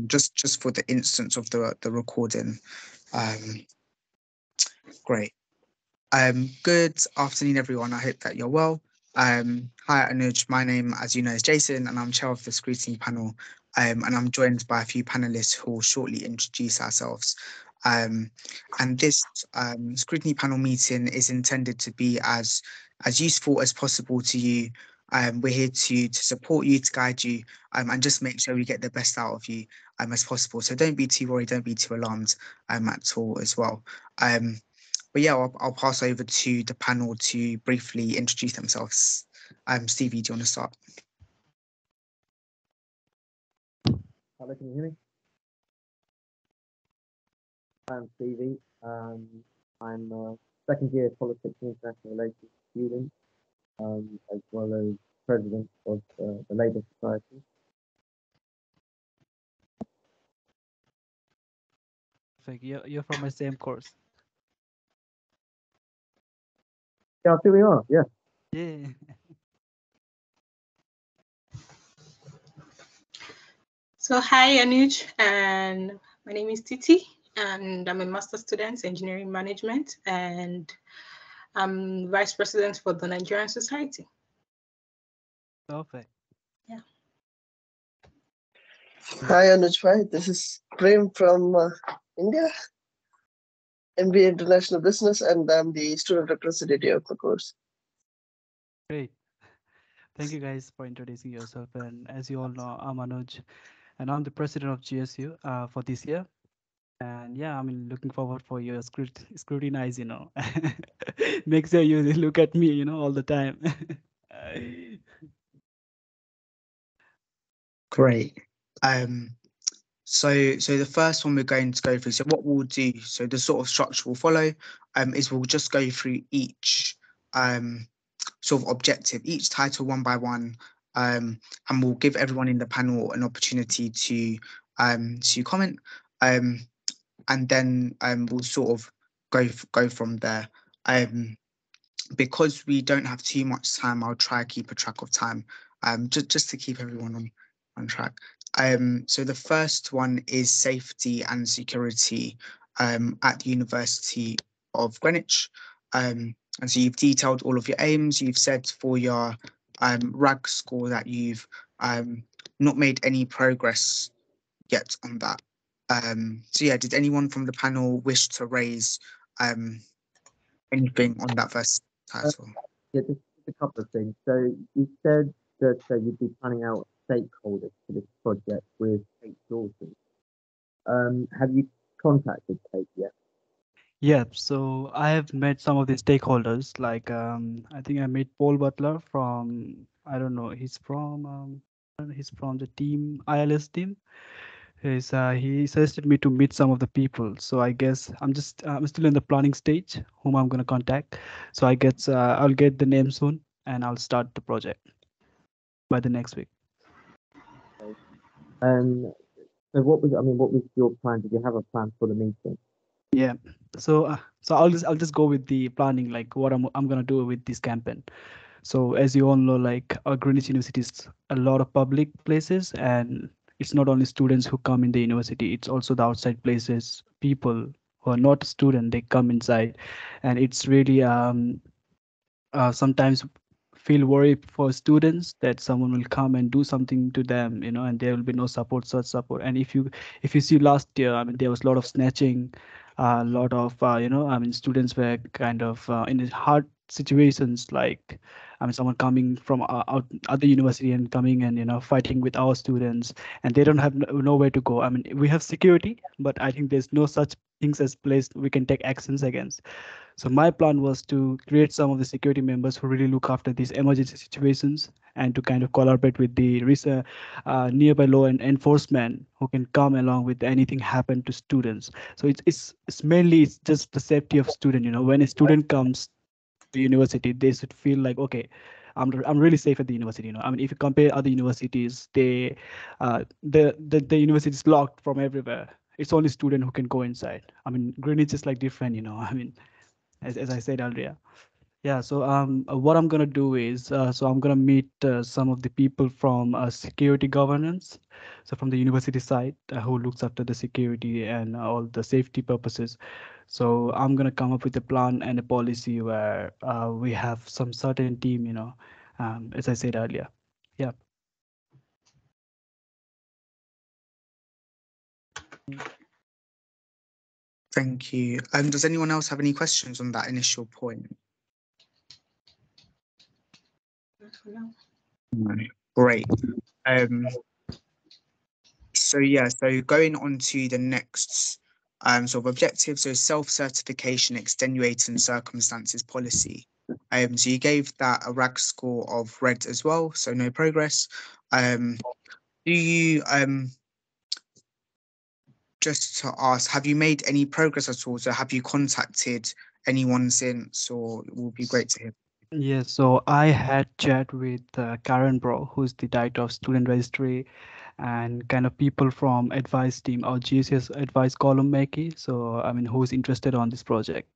Just for the instance of the recording. Um, Great. Good afternoon, everyone. I hope that you're well. Hi, Anuj. My name, as you know, is Jason, and I'm chair of the Scrutiny Panel. And I'm joined by a few panelists who will shortly introduce ourselves. And this Scrutiny Panel meeting is intended to be as useful as possible to you. We're here to support you, to guide you, and just make sure we get the best out of you as possible. So don't be too worried, don't be too alarmed at all as well. But yeah, I'll pass over to the panel to briefly introduce themselves. Stevie, do you want to start? Hello, can you hear me? I'm Stevie. I'm a second year politics and international relations student, as well as president of the Labour Society. Perfect. You're from my same course. Yeah, here we are. Yeah. Yeah. So hi Anuj, and my name is Titi, and I'm a master student engineering management, and I'm vice president for the Nigerian Society. Perfect. Yeah. Hi Anuj, this is Prem from India, MBA International Business, and I'm the student representative of the course. Great. Thank you guys for introducing yourself. And as you all know, I'm Anuj, and I'm the president of GSU for this year. And yeah, I'm looking forward for your scrutinize, Make sure you look at me, all the time. Great. So the first one we're going to go through. So what we'll do, so the sort of structure we'll follow, is we'll just go through each sort of objective, each title one by one, and we'll give everyone in the panel an opportunity to comment, and then we'll sort of go from there. Because we don't have too much time, I'll try to keep a track of time, just to keep everyone on track. So the first one is safety and security at the University of Greenwich. And so you've detailed all of your aims. You've said for your RAG score that you've not made any progress yet on that. So yeah, did anyone from the panel wish to raise anything on that first title? Yeah, just a couple of things. So you said that you'd be planning out stakeholders for this project with Kate Dawson. Have you contacted Kate yet? Yeah, so I have met some of the stakeholders. Like I think I met Paul Butler from, I don't know, he's from the team ILS team. He suggested me to meet some of the people. So I guess I'm still in the planning stage whom I'm gonna contact. So I guess I'll get the name soon and I'll start the project by the next week. Okay. So what was your plan? Did you have a plan for the meeting? Yeah. So I'll just go with the planning, like what I'm gonna do with this campaign. So as you all know, like Greenwich University is a lot of public places, and it's not only students who come in the university, it's also the outside places, people who are not student, they come inside, and it's really sometimes feel worried for students that someone will come and do something to them, and there will be no such support. And if you see last year, I mean, there was a lot of snatching, a lot of I mean, students were kind of in hard situations, like I mean, someone coming from out other university and coming and fighting with our students, and they don't have nowhere to go. I mean, we have security, but I think there's no such things as place we can take actions against. So my plan was to create some of the security members who really look after these emergency situations, and to kind of collaborate with the nearby law and enforcement who can come along with anything happen to students. So it's mainly it's just the safety of student. When a student comes to university, they should feel like, okay, I'm really safe at the university. I mean, if you compare other universities, the university is locked from everywhere. It's only student who can go inside. I mean, Greenwich is like different. I mean, as I said earlier. Yeah, so what I'm gonna do is, so I'm gonna meet some of the people from security governance, so from the university side, who looks after the security and all the safety purposes. So I'm gonna come up with a plan and a policy where we have some certain team, as I said earlier. Yeah. Thank you. Does anyone else have any questions on that initial point? No. Great. So yeah, so going on to the next sort of objective, so self-certification, extenuating circumstances policy. So you gave that a RAG score of red as well, so no progress. Do you just to ask, have you made any progress at all? So have you contacted anyone since, or it will be great to hear? Yes, so I had chat with Karen Bro, who's the director of student registry, and kind of people from advice team or GSS advice column Maki. So I mean, who's interested on this project?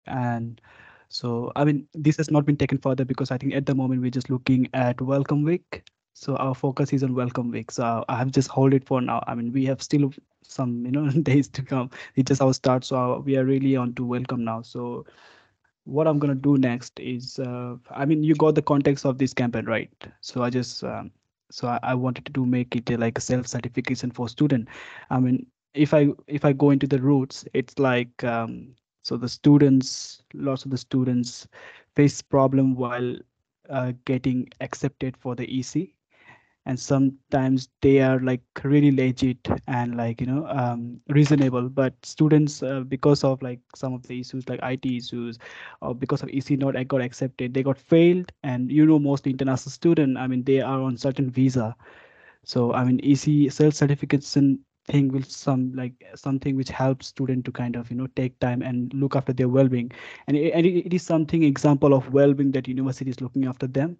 And so I mean, this has not been taken further because I think at the moment we're just looking at Welcome Week. So our focus is on Welcome Week. So I have just hold it for now. I mean, we have still some days to come. It's just our start. So we are really on to Welcome now. So what I'm gonna do next is, I mean, you got the context of this campaign, right? So I just, I wanted to do make it like a self-certification for student. I mean, if I go into the roots, it's like, so the students, lots of the students face problem while getting accepted for the EC, and sometimes they are like really legit and like reasonable, but students, because of like some of the issues like IT issues, or because of EC not got accepted, they got failed. And most international student, I mean, they are on certain visa. So I mean, EC self certification thing will something which helps student to kind of take time and look after their well-being. And it is something example of well-being that university is looking after them.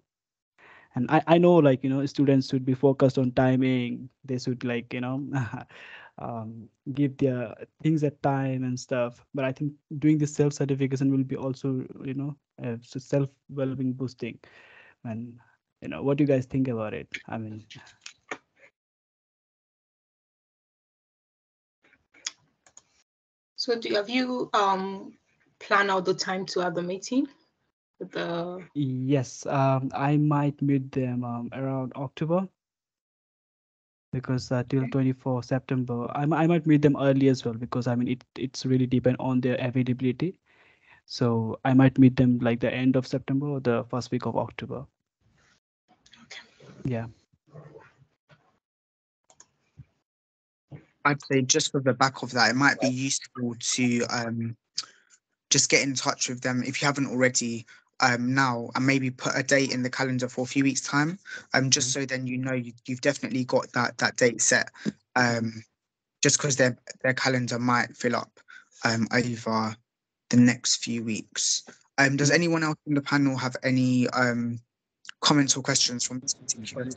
And I know, like, students should be focused on timing. They should, like, give their things at time and stuff. But I think doing this self certification will be also, self well-being boosting. And what do you guys think about it? I mean, So have you planned out the time to have the meeting with the? yes, I might meet them around October, because till 24 September, I might meet them early as well, because I mean, it's really depend on their availability. So I might meet them like the end of September or the first week of October. Okay. Yeah. I'd say just for the back of that, it might be useful to just get in touch with them if you haven't already now, and maybe put a date in the calendar for a few weeks time, just so then you've definitely got that date set, just because their calendar might fill up over the next few weeks. Does anyone else in the panel have any comments or questions from this particular?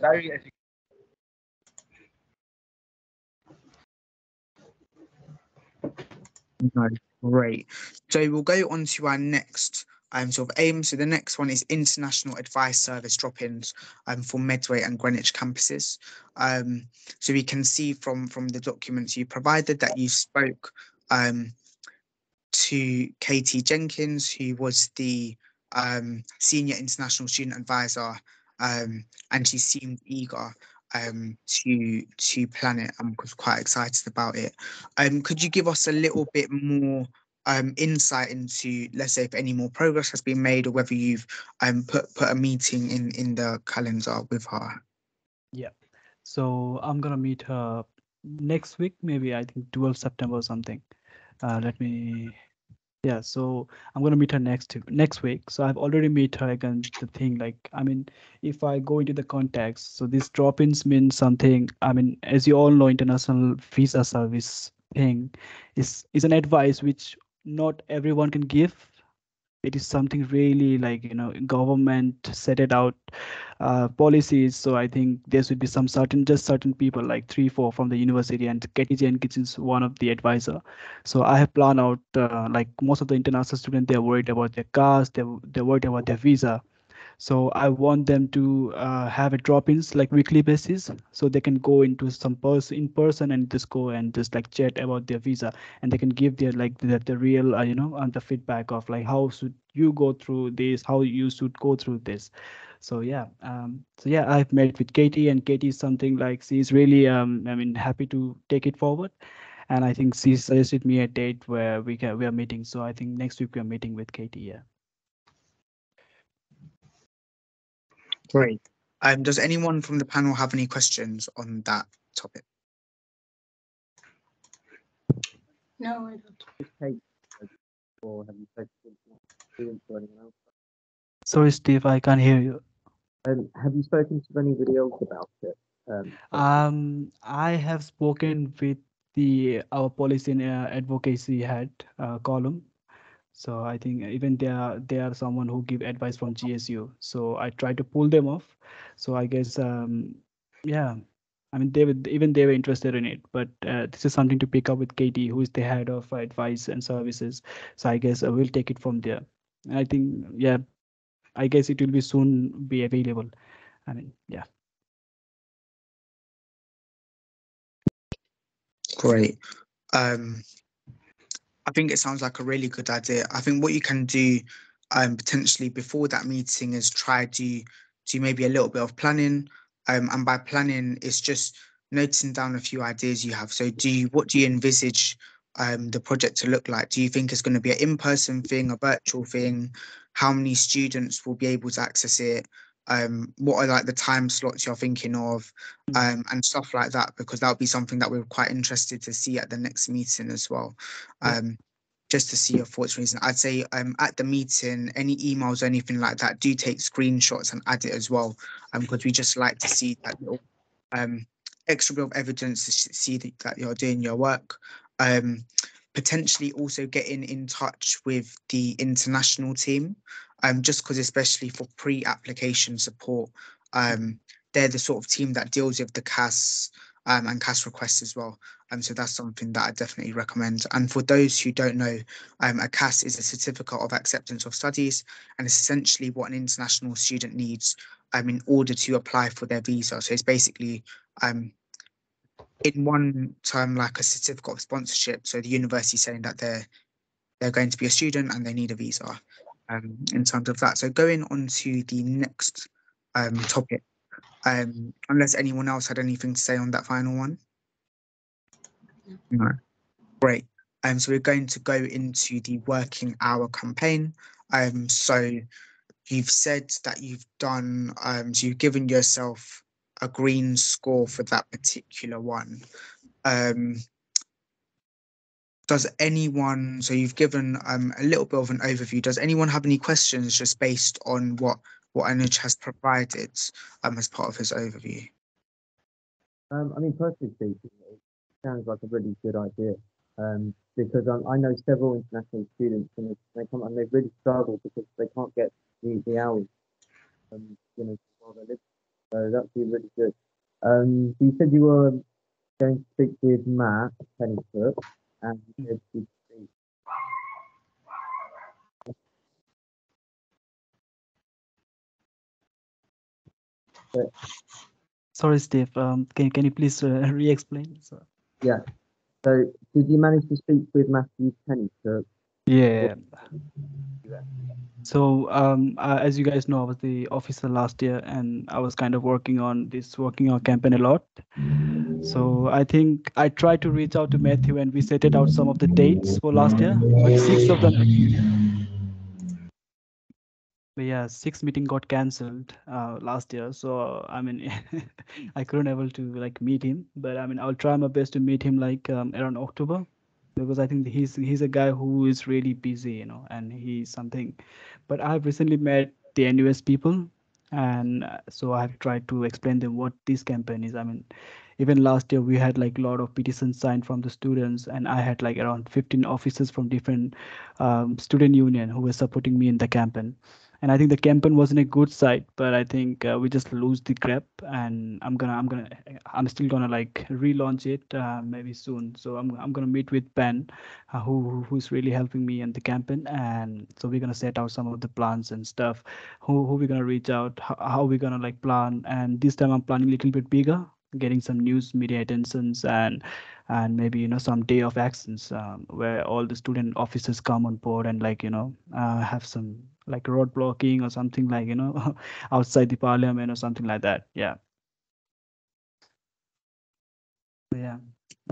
No, great. So we'll go on to our next sort of aim. So the next one is International Advice Service drop-ins for Medway and Greenwich campuses. So we can see from the documents you provided that you spoke to Katie Jenkins, who was the senior international student advisor, and she seemed eager to plan it and was quite excited about it. Could you give us a little bit more insight into, let's say, if any more progress has been made, or whether you've put a meeting in the calendar with her? Yeah. So I'm gonna meet her next week, maybe I think 12 September or something. Let me. Yeah. So I'm gonna meet her next week. So I've already met her again. The thing, like, I mean, if I go into the context, so these drop-ins mean something. I mean, as you all know, international visa service thing is an advice which not everyone can give, it is something really like, government set it out policies. So I think there should be some certain people like 3 4 from the university, and Katie Jenkins is one of the advisor. So I have planned out, like most of the international students, they're worried about their cars, they're worried about their visa. So I want them to have a drop-ins like weekly basis, so they can go into some person in person and just go and just like chat about their visa, and they can give their like the real the feedback of like how should you go through this, how you should go through this. So yeah, I've met with Katie, and Katie is something like she's really happy to take it forward, and I think she suggested me a date where we are meeting. So I think next week we are meeting with Katie. Yeah. Great. Does anyone from the panel have any questions on that topic? No, I don't. Kate, or have you spoken to students or anyone else? Sorry, Steve, I can't hear you. Have you spoken to anybody else about it? I have spoken with the our policy and advocacy head column. So I think even they are someone who give advice from GSU. So I try to pull them off. So I guess yeah, I mean they were interested in it. But this is something to pick up with Katie, who is the head of advice and services. So I guess we'll take it from there. I think yeah, I guess it will be soon be available. I mean yeah. Great. I think it sounds like a really good idea. I think what you can do potentially before that meeting is try to do maybe a little bit of planning. And by planning, it's just noting down a few ideas you have. So what do you envisage the project to look like? Do you think it's going to be an in-person thing, a virtual thing? How many students will be able to access it? What are like the time slots you're thinking of? And stuff like that, because that would be something that we're quite interested to see at the next meeting as well. Just to see your thoughts reason. I'd say at the meeting, any emails or anything like that, do take screenshots and add it as well. Because we just like to see that little extra bit of evidence to see that you're doing your work. Potentially also getting in touch with the international team, just because especially for pre-application support, they're the sort of team that deals with the CAS and CAS requests as well. So that's something that I definitely recommend. And for those who don't know, a CAS is a Certificate of Acceptance of Studies, and it's essentially what an international student needs in order to apply for their visa. So it's basically in one term like a certificate of sponsorship. So the university saying that they're going to be a student and they need a visa in terms of that. So going on to the next topic, unless anyone else had anything to say on that final one. No. Great. So we're going to go into the working hour campaign. So you've said that you've done, so you've given yourself a green score for that particular one. Does anyone, so you've given a little bit of an overview. Does anyone have any questions just based on what Anuj has provided as part of his overview? I mean, personally speaking, it sounds like a really good idea. Because I know several international students and they come and they really struggle because they can't get the hours, while they live. So that'd be really good. So you said you were going to speak with Matt Pennycook, and you said you'd speak. Sorry, Steve. Can you please re-explain? So, Yeah. So did you manage to speak with Matthew Pennycook? yeah. So as you guys know, I was the officer last year, and I was kind of working on campaign a lot. So I think I tried to reach out to Matthew, and we set it out some of the dates for last year, but 6 meeting got cancelled last year. So I mean, I couldn't able to like meet him, but I mean, I'll try my best to meet him like around October, because I think he's a guy who is really busy, and he's something. But I've recently met the NUS people, And so I've tried to explain them what this campaign is. I mean, even last year we had like a lot of petitions signed from the students, and I had like around 15 officers from different student union who were supporting me in the campaign. And I think the campaign was in a good side, but I think we just lose the grip. And I'm still gonna like relaunch it maybe soon. So I'm gonna meet with Ben, who's really helping me in the campaign, and so we're gonna set out some of the plans and stuff. Who we're gonna reach out, how we're gonna like plan. And this time I'm planning a little bit bigger, getting some news media attentions, and maybe some day of actions where all the student officers come on board and like have some like road blocking or something like outside the parliament or something like that. Yeah. Yeah.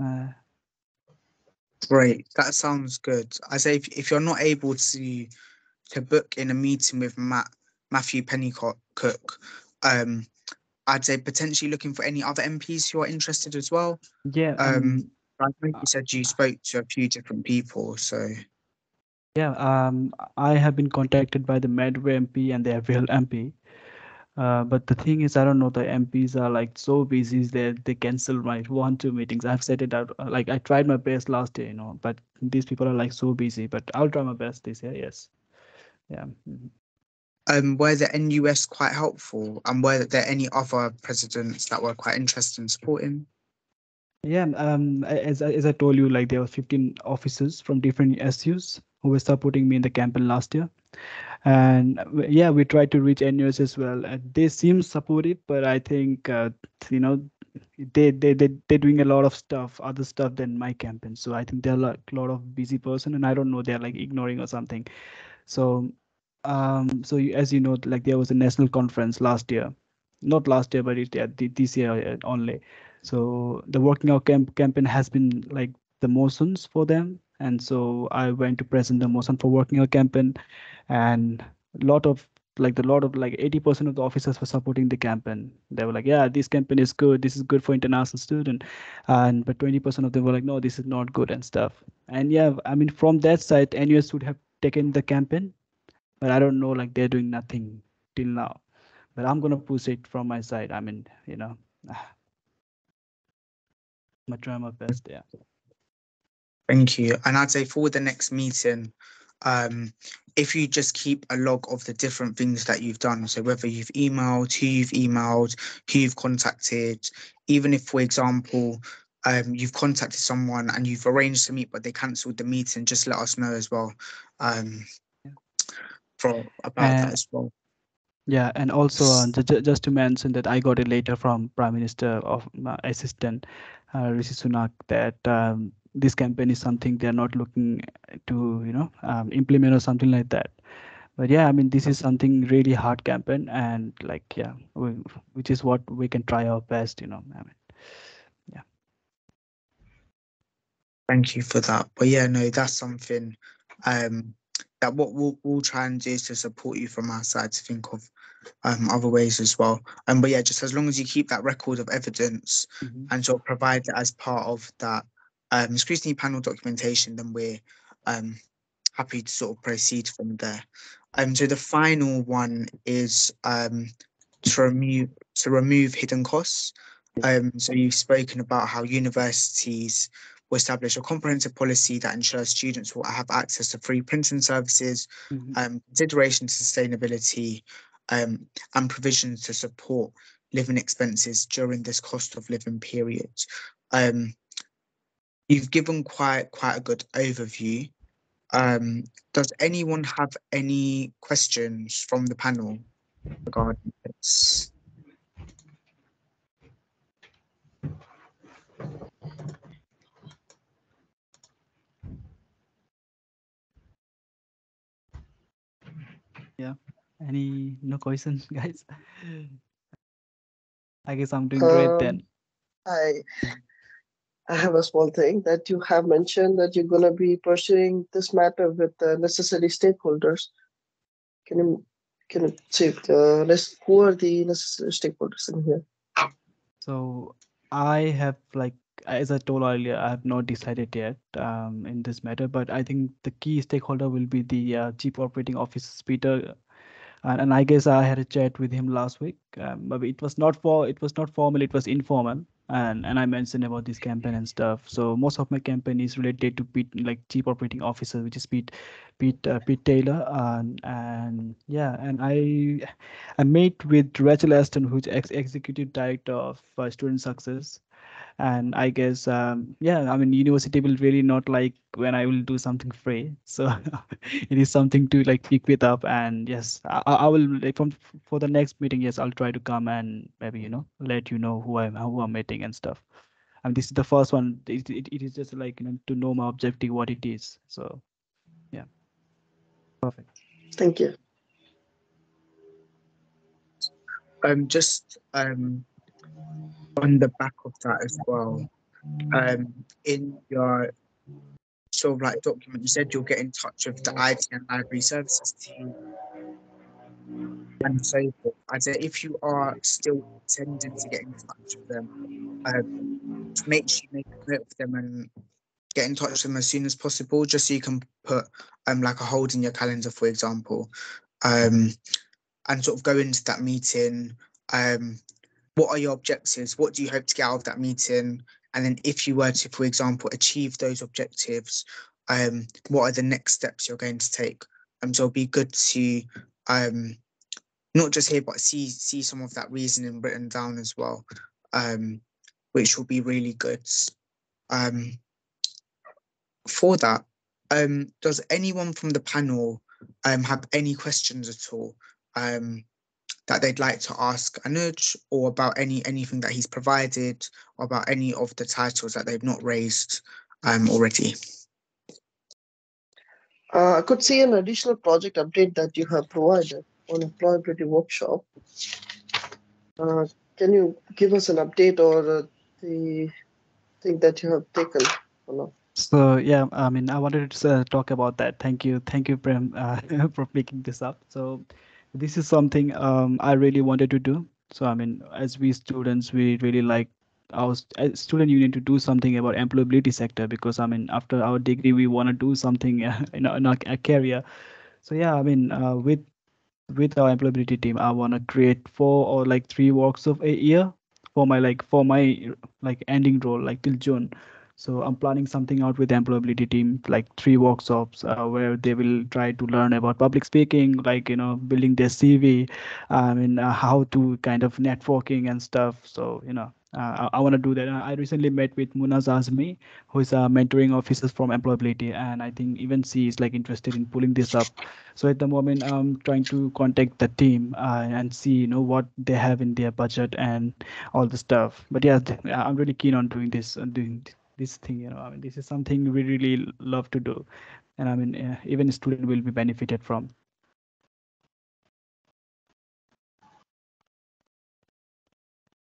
uh, Great. That sounds good. I say if you're not able to book in a meeting with Matthew Pennycook Cook, I'd say potentially looking for any other MPs who are interested as well. yeah, I mean, I know you uh, said you spoke to a few different people, so yeah, I have been contacted by the Medway MP and the Avial MP. But the thing is, I don't know, the MPs are like so busy that they cancel my 1-2 meetings. I've set it out, like I tried my best last year, but these people are like so busy. But I'll try my best this year. Yes. Yeah. Mhm. were the NUS quite helpful, and were there any other presidents that were quite interested in supporting? Yeah. As I told you, like there were 15 officers from different SUs who were supporting me in the campaign last year. And yeah, we tried to reach NUS as well, and they seem supportive, but I think you know they're doing a lot of stuff, other stuff than my campaign. So I think they're like a lot of busy person, and I don't know, they're like ignoring or something. So as you know, like there was a national conference last year, not last year, but this year only. So the working out campaign has been like the motions for them, and so I went to present the motion for working out campaign. And lot of the lot of like 80% of the officers were supporting the campaign. They were like, yeah, this campaign is good, this is good for international student. And but 20% of them were like, no, this is not good and stuff. And yeah, I mean, from that side, NUS would have taken the campaign, but I don't know, like they're doing nothing till now. But I'm gonna push it from my side. I mean, I'm gonna try my best. Yeah. Thank you. And I'd say for the next meeting, um, if you just keep a log of the different things that you've done, so whether you've emailed, who you've contacted, even if, for example, you've contacted someone and you've arranged to meet, but they cancelled the meeting, just let us know as well, um, for about that And as well. yeah, and also just to mention that I got a letter from Prime Minister of my assistant, Rishi Sunak, that this campaign is something they're not looking to, implement or something like that. But yeah, I mean, this is something really hard campaign, and like, yeah, which is what we can try our best, I mean, yeah. Thank you for that. But yeah, no, that's something um, that what we'll try and do is to support you from our side to think of other ways as well. But yeah, just as long as you keep that record of evidence Mhm. and sort of provide it as part of that scrutiny panel documentation, then we're um, happy to sort of proceed from there. So the final one is to remove hidden costs. So you've spoken about how universities will establish a comprehensive policy that ensures students will have access to free printing services, Mhm. consideration to sustainability, and provisions to support living expenses during this cost of living period. Um, you've given quite a good overview. Does anyone have any questions from the panel regarding this? Yeah. Any no questions, guys? I guess I'm doing great then. Um, I I have a small thing that you have mentioned that you're gonna be pursuing this matter with the necessary stakeholders. Can you say who are the necessary stakeholders in here? So I have like, as I told earlier, I have not decided yet in this matter, but I think the key stakeholder will be the chief operating officer, Peter, And I guess I had a chat with him last week. But it was not formal, it was informal. And I mentioned about this campaign and stuff. So most of my campaign is related to Pete, like Chief Operating Officer, which is Pete Taylor. And yeah, and I met with Rachel Aston, who's executive director of Student Success. And I guess yeah, I mean, university will really not like when I will do something free, so it is something to like pick with up. And yes, I will like for the next meeting, yes, I'll try to come and maybe let you know who I'm meeting and stuff. And this is the first one. It is just like to know my objective, what it is. So yeah, perfect. Thank you. Just on the back of that as well, in your sort of like document, you said you'll get in touch with the IT and library services team and so forth. I said if you are still intending to get in touch with them, make sure you make a note of them and get in touch with them as soon as possible, just so you can put like a hold in your calendar, for example, and sort of go into that meeting. What are your objectives? What do you hope to get out of that meeting? And then if you were to, for example, achieve those objectives, what are the next steps you're going to take? So it'll be good to not just hear, but see some of that reasoning written down as well, which will be really good. For that, does anyone from the panel have any questions at all? That they'd like to ask Anuj, or about anything that he's provided, or about any of the titles that they've not raised already. I could see an additional project update that you have provided on employability workshop. Can you give us an update or the thing that you have taken or not? So yeah, I mean, I wanted to talk about that. Thank you, Prem, for picking this up. So this is something I really wanted to do. So I mean, as we students, we really like our as student union to do something about employability sector, because I mean, after our degree, we want to do something in our career. So yeah, I mean, with our employability team, I want to create 4 or like 3 workshops a year for my ending role, like till June. So I'm planning something out with the employability team, like 3 workshops where they will try to learn about public speaking, like building their CV, I mean how to kind of networking and stuff. So I want to do that. I recently met with Munaz Azmi, who is a mentoring officer from employability, and I think even she is like interested in pulling this up. So at the moment, I'm trying to contact the team and see what they have in their budget and all the stuff. But yeah, I'm really keen on doing this thing. I mean, this is something we really love to do, and I mean, even a student will be benefited from.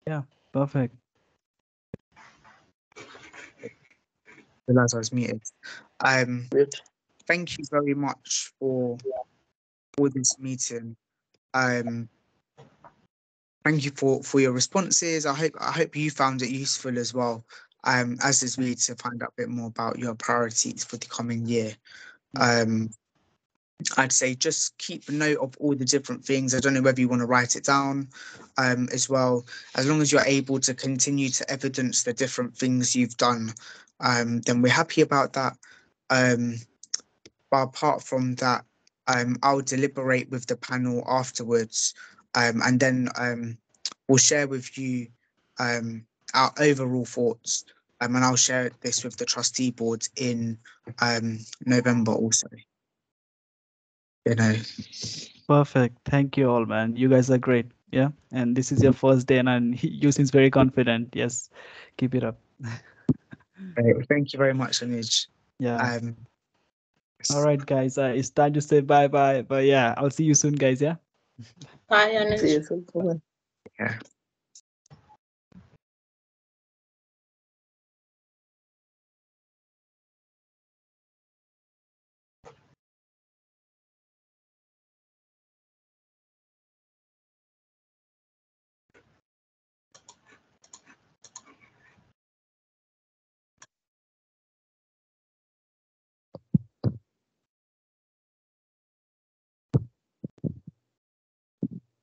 Yeah, perfect. Realize I was muted. Thank you very much for this meeting. Thank you for your responses. I hope you found it useful as well. As is me, to find out a bit more about your priorities for the coming year. I'd say just keep a note of all the different things. I don't know whether you want to write it down as well. As long as you're able to continue to evidence the different things you've done, then we're happy about that. But apart from that, I'll deliberate with the panel afterwards, and then we'll share with you our overall thoughts. And I'll share this with the trustee board in November also. Perfect. Thank you all, man. You guys are great. Yeah, and this is your first day, and you seems very confident. Yes, keep it up. Thank you very much, Anuj. Yeah. All right, guys. It's time to say bye bye. But yeah, I'll see you soon, guys. Yeah. Bye, Anuj. See you soon. Bye-bye. Yeah.